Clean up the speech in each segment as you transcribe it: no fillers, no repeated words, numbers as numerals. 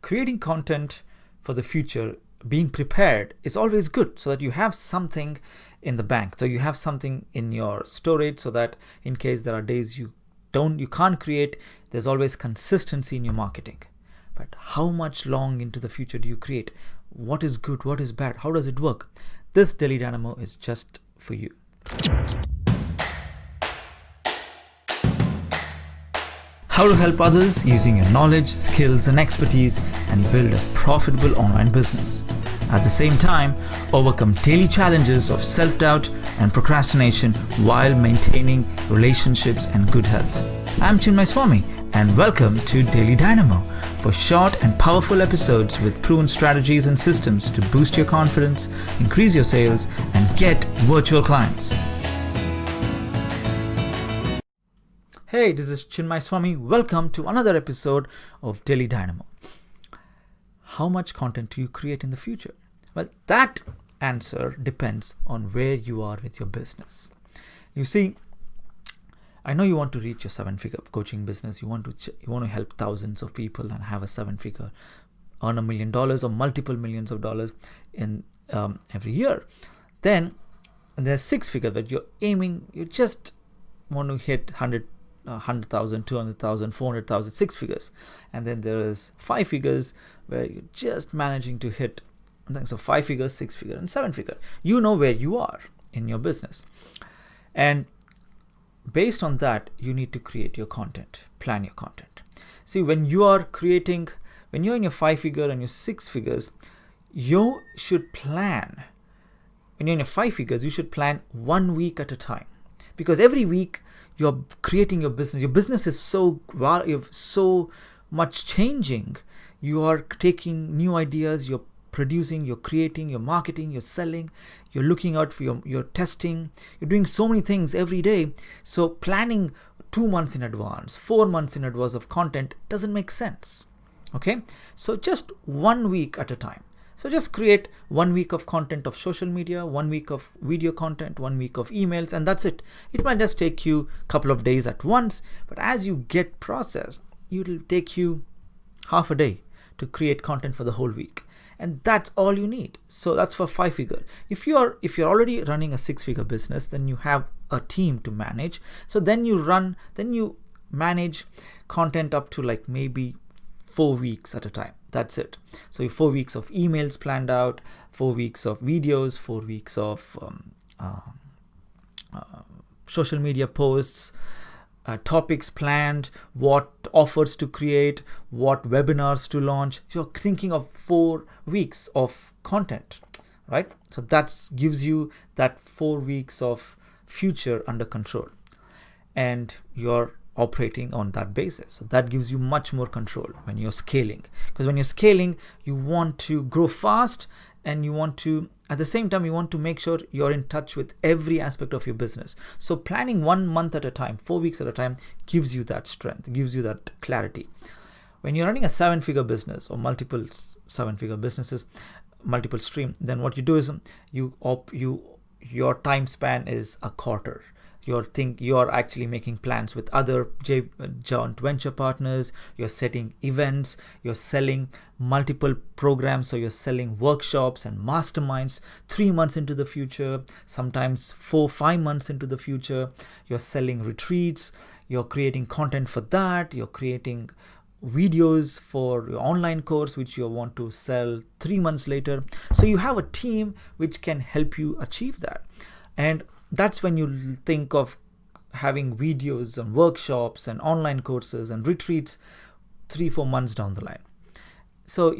creating content for the future, being prepared is always good, so that you have something in the bank. So you have something in your storage, so that in case there are days you can't create, there's always consistency in your marketing. But how much long into the future do you create? What is good? What is bad? How does it work? This Daily Dynamo is just for you. How to help others using your knowledge, skills, and expertise and build a profitable online business. At the same time, overcome daily challenges of self-doubt and procrastination while maintaining relationships and good health. I'm Chinmai Swamy, and welcome to Daily Dynamo for short and powerful episodes with proven strategies and systems to boost your confidence, increase your sales, and get virtual clients. Hey, this is Chinmai Swamy. Welcome to another episode of Daily Dynamo. How much content do you create in the future? Well, that answer depends on where you are with your business. You see, I know you want to reach your 7-figure coaching business. You want to help thousands of people and have a 7-figure, earn $1 million or multiple millions of dollars in every year. Then there's 6-figure that you're aiming. You just want to hit 100,000, 200,000, 400,000, 6 figures. And then there is 5 figures where you're just managing to hit. So 5 figures, 6 figure, and 7 figure. You know where you are in your business. And based on that, you need to create your content, plan your content. See, when you're in your 5 figure and your 6 figures, you should plan. When you're in your 5 figures, you should plan 1 week at a time. Because every week you're creating your business. Your business is so much changing. You are taking new ideas, you're producing, you're creating, you're marketing, you're selling, you're looking out for your testing. You're doing so many things every day. So planning 2 months in advance, 4 months in advance of content doesn't make sense. Okay? So just 1 week at a time. So just create 1 week of content of social media, 1 week of video content, 1 week of emails, and that's it. It might just take you a couple of days at once, but as you get processed, it will take you half a day to create content for the whole week. And that's all you need. So that's for 5 figure. If you're already running a 6-figure business, then you have a team to manage. So then you manage content up to like maybe 4 weeks at a time. That's it. So you 4 weeks of emails planned out, 4 weeks of videos, 4 weeks of social media posts, topics planned, what offers to create, what webinars to launch. You're thinking of 4 weeks of content, right? So that gives you that 4 weeks of future under control, and you're operating on that basis. So that gives you much more control when you're scaling. Because when you're scaling, you want to grow fast, and at the same time, you want to make sure you're in touch with every aspect of your business. So planning 1 month at a time, 4 weeks at a time, gives you that strength, gives you that clarity. When you're running a 7-figure business or multiple 7-figure businesses, multiple stream, then what you do is your time span is a quarter. You're actually making plans with other joint venture partners. You're setting events. You're selling multiple programs. So you're selling workshops and masterminds 3 months into the future, sometimes 4-5 months into the future. You're selling retreats. You're creating content for that. You're creating videos for your online course, which you want to sell 3 months later. So you have a team which can help you achieve that. And that's when you think of having videos and workshops and online courses and retreats 3-4 months down the line. So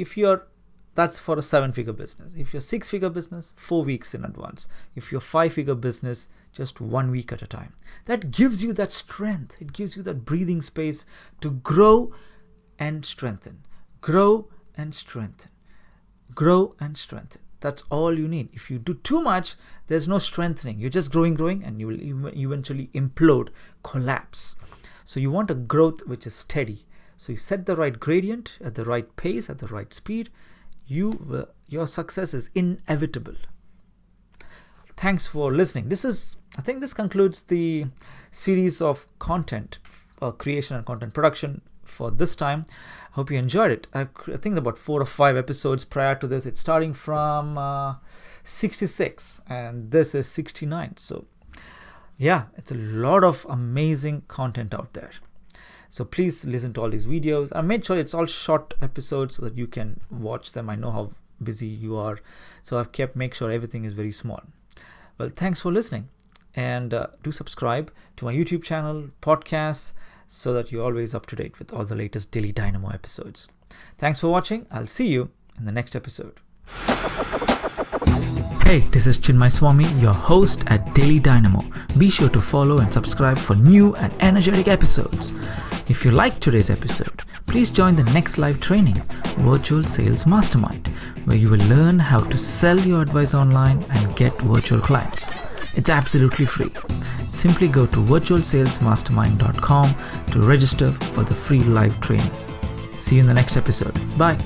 that's for a 7-figure business. If you're 6-figure business, 4 weeks in advance. If you're 5-figure business, just 1 week at a time. That gives you that strength. It gives you that breathing space to grow and strengthen. Grow and strengthen. Grow and strengthen. That's all you need. If you do too much, there's no strengthening. You're just growing, and you will eventually implode, collapse. So you want a growth which is steady. So you set the right gradient at the right pace, at the right speed. Your success is inevitable. Thanks for listening. I think this concludes the series of content creation and content production for this time. Hope you enjoyed it. I think about 4 or 5 episodes prior to this. It's starting from 66 and this is 69. So yeah, it's a lot of amazing content out there. So please listen to all these videos. I made sure it's all short episodes so that you can watch them. I know how busy you are, so I've make sure everything is very small. Well, thanks for listening, and do subscribe to my YouTube channel, podcasts, so that you're always up to date with all the latest Daily Dynamo episodes. Thanks for watching. I'll see you in the next episode. Hey, this is Chinmai Swamy, your host at Daily Dynamo. Be sure to follow and subscribe for new and energetic episodes. If you liked today's episode, please join the next live training, Virtual Sales Mastermind, where you will learn how to sell your advice online and get virtual clients. It's absolutely free. Simply go to virtualsalesmastermind.com to register for the free live training. See you in the next episode. Bye.